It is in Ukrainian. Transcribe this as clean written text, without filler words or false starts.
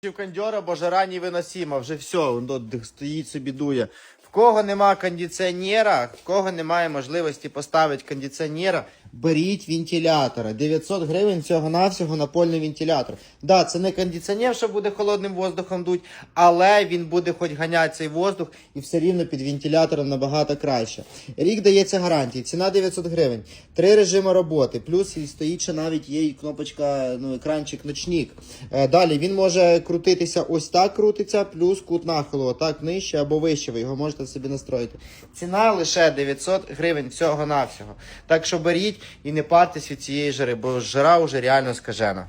Кондьора, бо жара невиносима, вже все, він стоїть собі дує. В кого нема кондиціонера, в кого немає можливості поставити кондиціонера, беріть вентилятора. 900 гривень всього-навсього напольний вентилятор. Да, це не кондиціонер, що буде холодним воздухом дуть, але він буде хоч ганяти цей воздух і все рівно під вентилятором набагато краще. Рік дається гарантії, ціна 900 гривень, 3 режими роботи, плюс і стоїть ще навіть є кнопочка, екранчик ночник. Далі він може крутитися ось так крутиться, плюс кут нахилу, отак нижче або вище, ви його можете собі настроїти. Ціна лише 900 гривень всього-навсього. Так що беріть і не партесь від цієї жари, бо жара вже реально скажена.